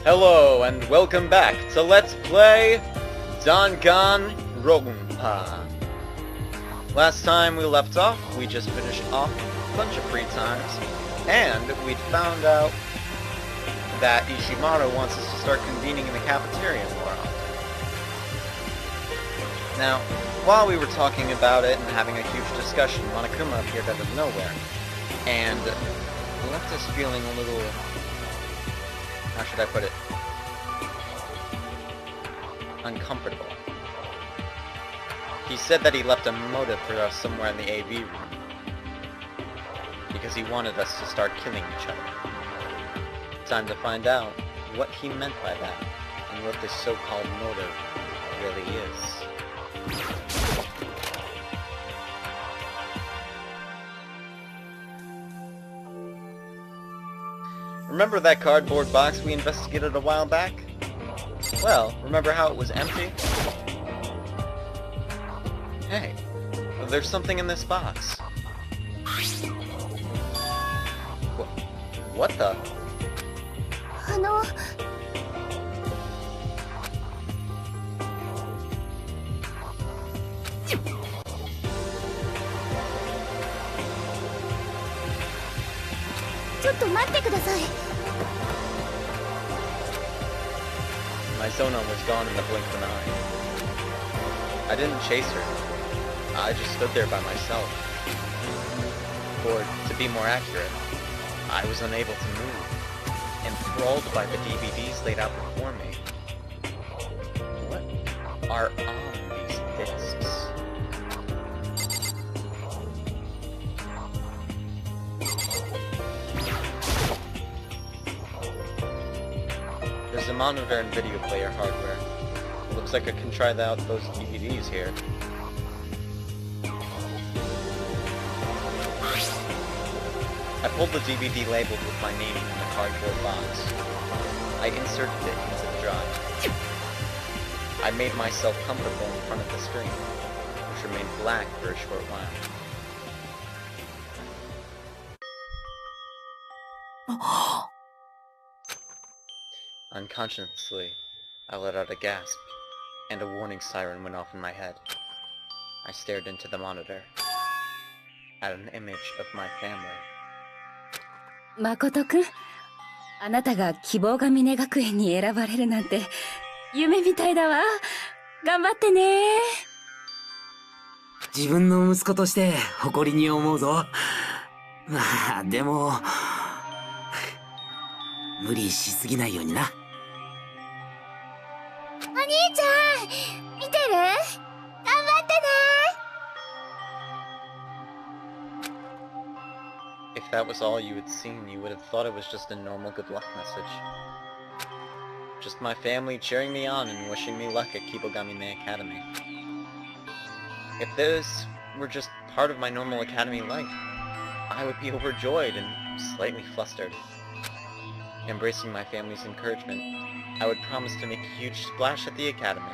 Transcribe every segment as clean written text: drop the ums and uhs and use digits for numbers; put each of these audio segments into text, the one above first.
Hello and welcome back to Let's Play Dangan Ronpa. Last time we left off, we just finished off a bunch of free times, and we'd found out that Ishimaru wants us to start convening in the cafeteria more often. Now, while we were talking about it and having a huge discussion, Monokuma appeared out of nowhere, and left us feeling a little... how should I put it? Uncomfortable. He said that he left a motive for us somewhere in the AV room. Because he wanted us to start killing each other. Time to find out what he meant by that, and what this so-called motive really is. Remember that cardboard box we investigated a while back? Well, remember how it was empty? Hey, there's something in this box. What the? My Sona was gone in the blink of an eye. I didn't chase her. I just stood there by myself. Or, to be more accurate, I was unable to move, enthralled by the DVDs laid out before me. What are on these discs? There's a monitor and video player hardware. Looks like I can try out those DVDs here. I pulled the DVD labeled with my name from the cardboard box. I inserted it into the drive. I made myself comfortable in front of the screen, which remained black for a short while. Unconsciously, I let out a gasp, and a warning siren went off in my head. I stared into the monitor, at an image of my family. 誠くん、あなたが希望が峰学園に選ばれるなんて夢みたいだわ。頑張ってね。自分の息子として誇りに思うぞ。まあでも無理しすぎないようにな。お兄ちゃん、見てる？頑張ってね。If that was all you had seen, you would have thought it was just a normal good luck message. Just my family cheering me on and wishing me luck at Kibogamine Academy. If this were just part of my normal academy life, I would be overjoyed and slightly flustered. Embracing my family's encouragement, I would promise to make a huge splash at the academy.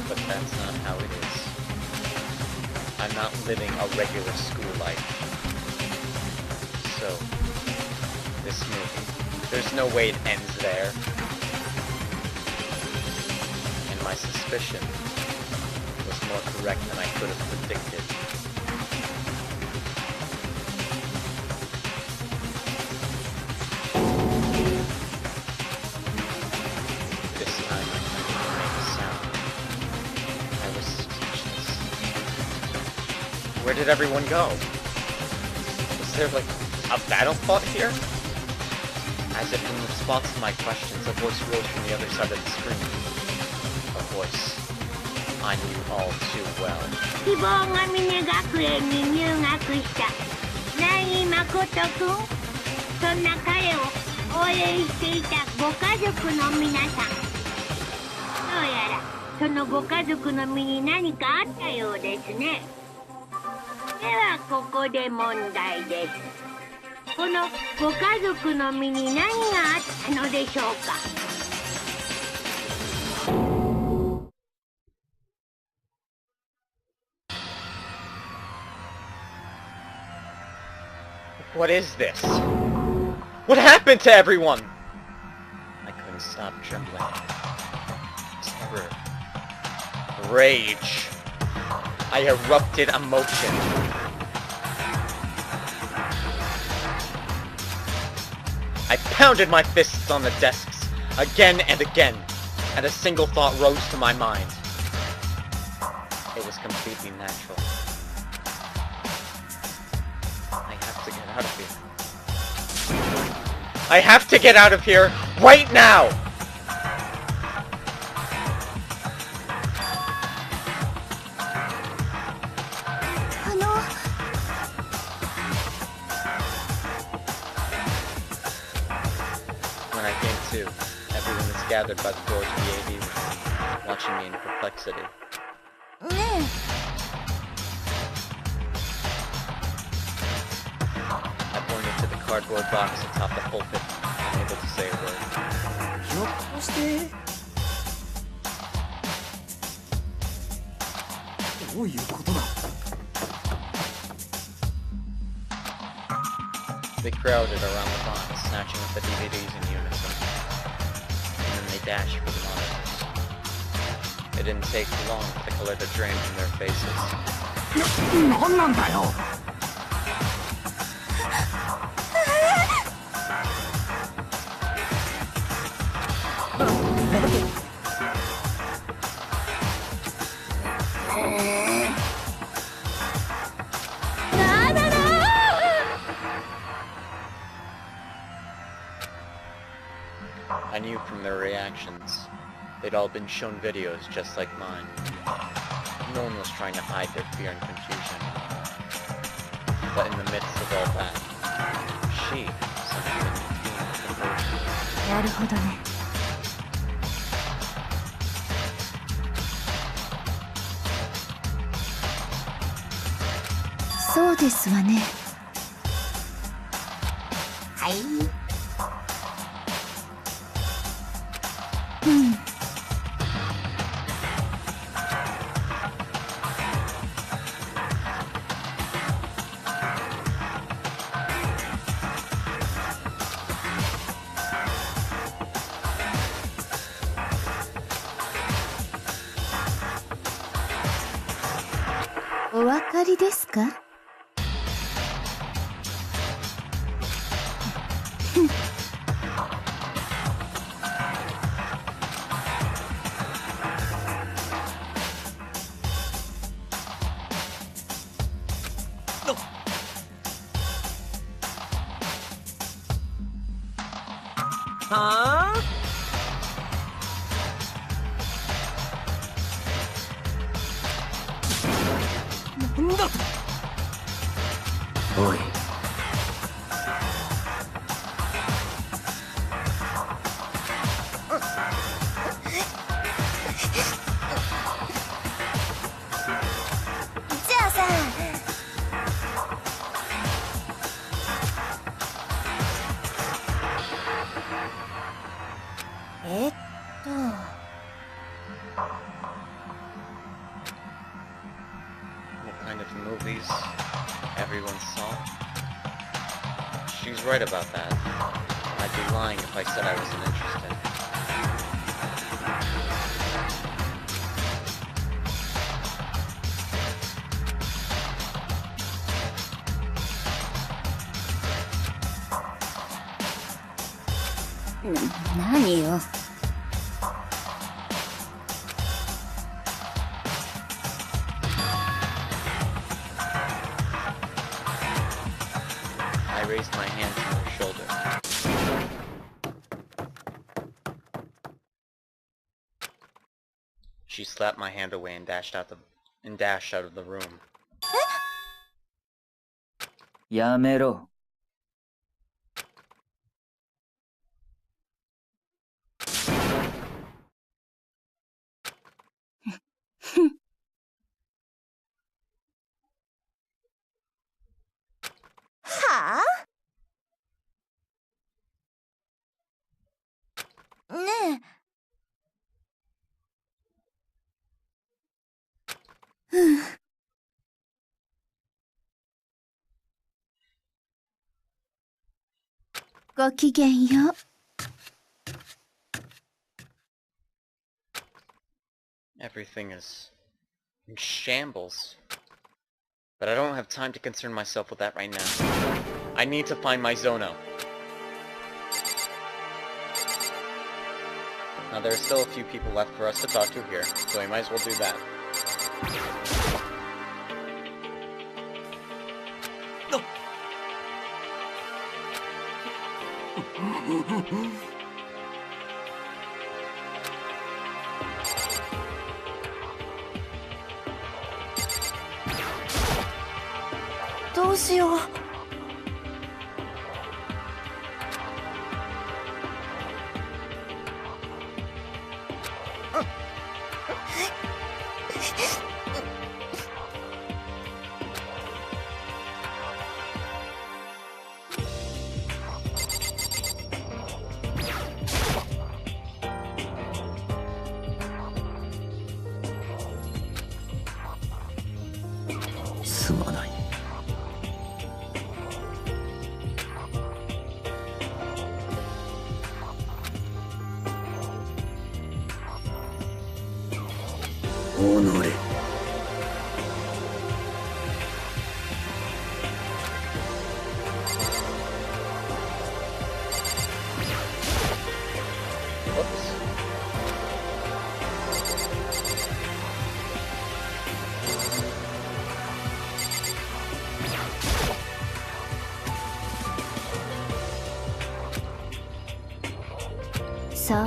But that's not how it is. I'm not living a regular school life. So, this movie, there's no way it ends there. And my suspicion was more correct than I could have predicted. This time I couldn't make a sound. I was speechless. Where did everyone go? Was there, like, a battle fought here? As if in response to my questions, a voice rose from the other side of the screen. A voice I knew all too well. 希望が峰学園に入学した南井誠くん。そんな彼を応援していたご家族の皆さん。どうやらそのご家族の身に何かあったようですね。ではここで問題です。このご家族の身に何があったのでしょうか。What is this? What happened to everyone? I couldn't stop trembling. Terror. Rage. I erupted emotion. I pounded my fists on the desks, again and again, and a single thought rose to my mind. It was completely natural. I have to get out of here. I have to get out of here, right now! When I came to, everyone was gathered by the door to the AV room, watching me in perplexity. I pointed to the cardboard box atop the pulpit, unable to say a word. ひょっとしてどういうことだ They crowded around the box, snatching up the DVDs in unison. And then they dashed for the monitors. It didn't take long for the color to drain from their faces. なんなんだよ I knew from their reactions. They'd all been shown videos just like mine. No one was trying to hide their fear and confusion. But in the midst of all that, she somehow maintained composure. なるほどね。そうですわね。はい。うん。お分かりですか？はあなんだとおいじゃあさ、What kind of movies everyone saw? She's right about that. I'd be lying if I said I wasn't interested. 음, 何よ。 I raised my hand to her shoulder. She slapped my hand away and dashed out of the room. やめろはあ？ねごきげんよう。Everything is in shambles. But I don't have time to concern myself with that right now. I need to find my Zono. Now there are still a few people left for us to talk to here, so we might as well do that. So.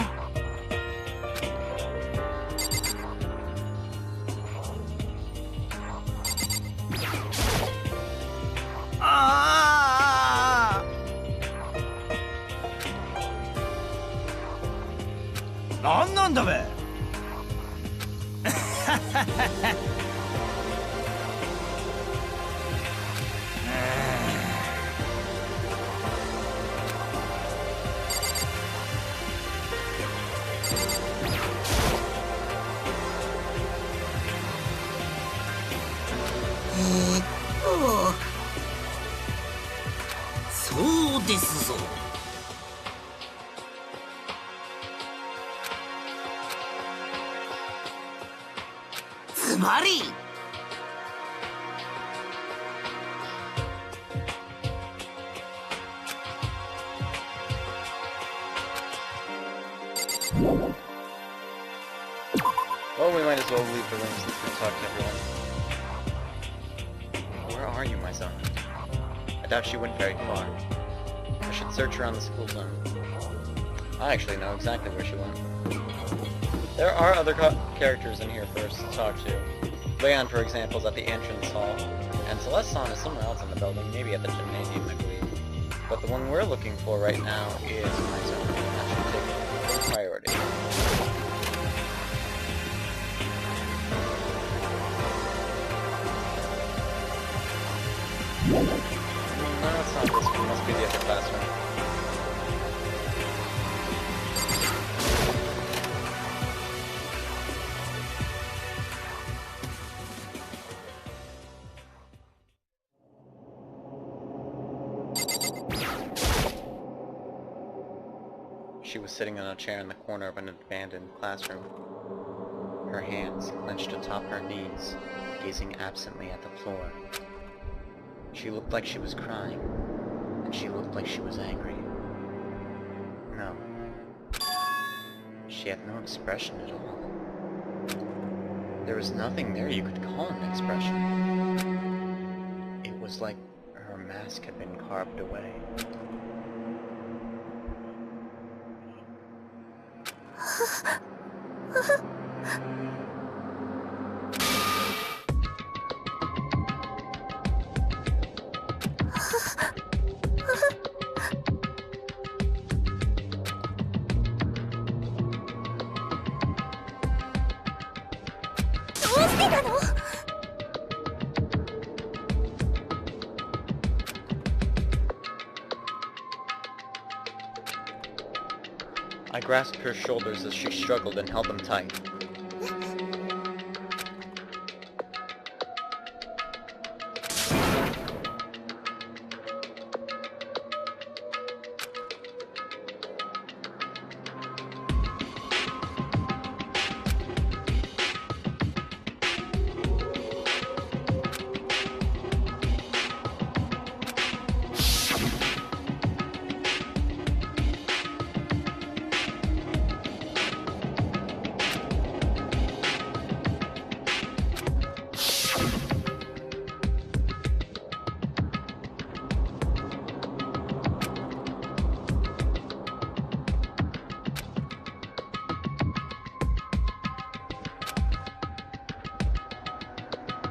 そうですぞ。つまりWell, we might as well leave the room since we've talked to everyone. Where are you, my son? I doubt she went very far. I should search around the school zone. I actually know exactly where she went. There are other characters in here for us to talk to. Leon, for example, is at the entrance hall, and Celeste-san is somewhere else in the building, maybe at the gymnasium, I believe. But the one we're looking for right now is my zone. That should take full priority. No, it's not this one. It must be the other classroom. She was sitting on a chair in the corner of an abandoned classroom. Her hands clenched atop her knees, gazing absently at the floor. She looked like she was crying, and she looked like she was angry. No. She had no expression at all. There was nothing there you could call an expression. It was like her mask had been carved away. I grasped her shoulders as she struggled and held them tight.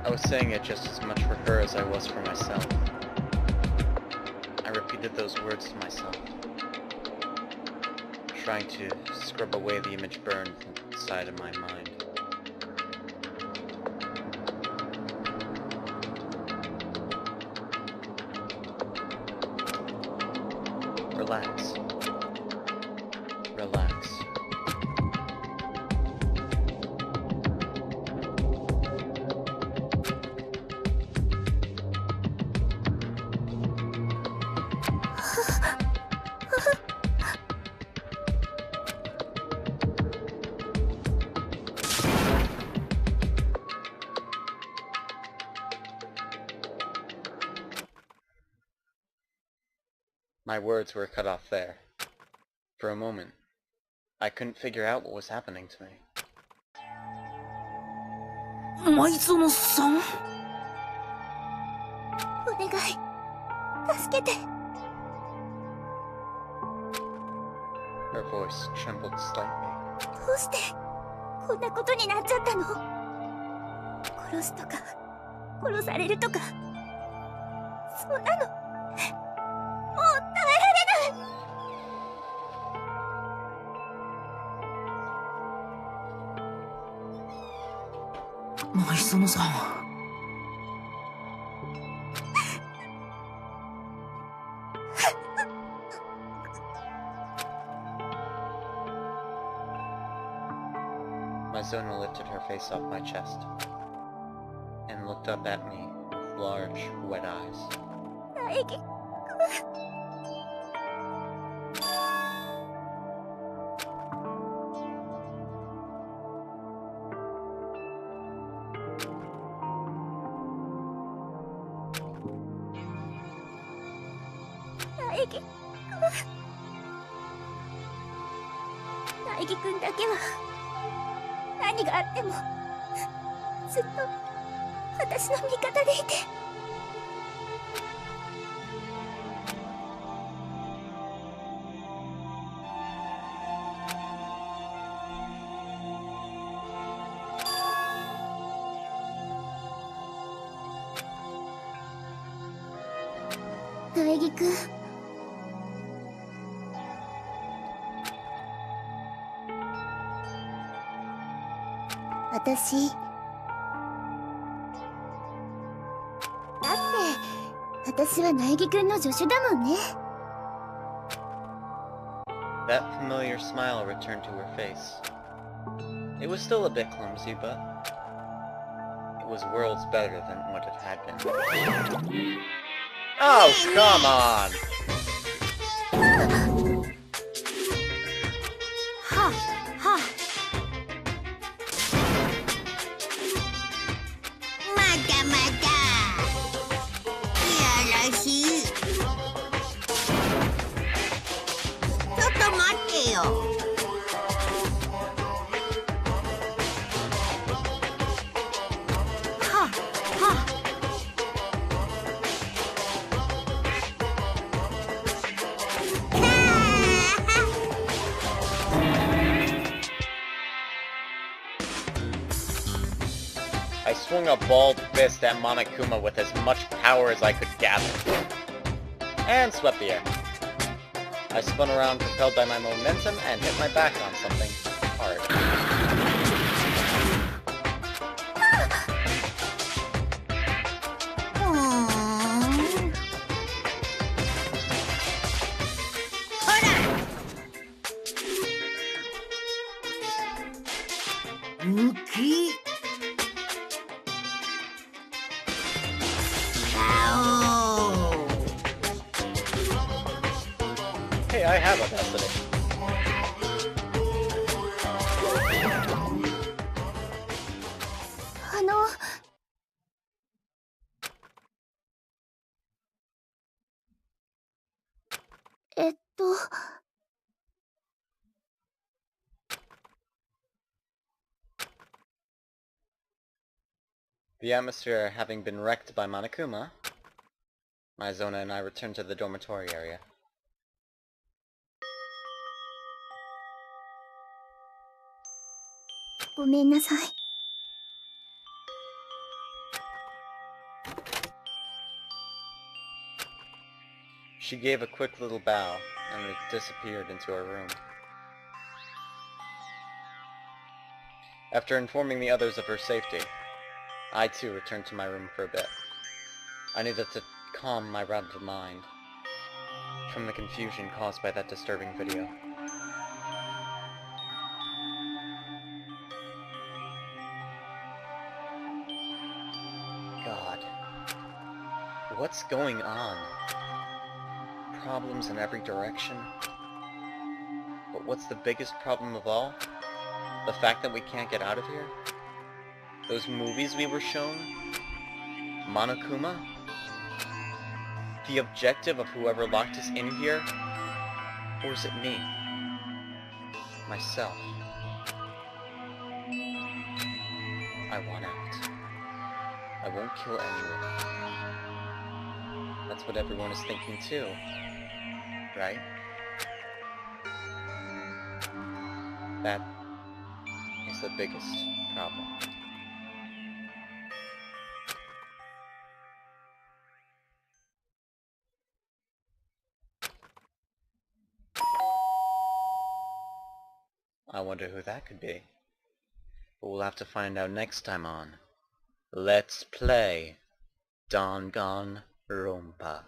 I was saying it just as much for her as I was for myself. I repeated those words to myself, trying to scrub away the image burned inside of my mind. Relax. Relax. My words were cut off there. For a moment, I couldn't figure out what was happening to me. 舞園さん。お願い、助けて。Her voice trembled slightly. どうしてこんなことになっちゃったの？殺すとか殺されるとか、そんなのもう耐えられない。舞園さん。Zona lifted her face off my chest and looked up at me with large, wet eyes. 大義。大義。大義くんだけは何があってもずっと私の味方でいて。大義くん、私だって私は苗木くんの助手だもんね。That familiar smile returned to her face. It was still a bit clumsy, but it was worlds better than what it had been. Oh, come on! はあはあ。まだまだいやらしい。ちょっと待ってよ。はあはあ。I swung a balled fist at Monokuma with as much power as I could gather, and swept the air. I spun around propelled by my momentum and hit my back on something hard. Hey, I have a destiny. えっと The atmosphere having been wrecked by Monokuma, Maizona and I returned to the dormitory area. ごめんなさい。She gave a quick little bow and disappeared into her room. After informing the others of her safety, I too returned to my room for a bit. I needed to calm my rattled mind from the confusion caused by that disturbing video. God, what's going on? Problems in every direction. But what's the biggest problem of all? The fact that we can't get out of here? Those movies we were shown? Monokuma? The objective of whoever locked us in here? Or is it me? Myself? I want out. I won't kill anyone. That's what everyone is thinking too, right? That is the biggest problem. I wonder who that could be. But we'll have to find out next time on Let's Play Dangan Ronpa.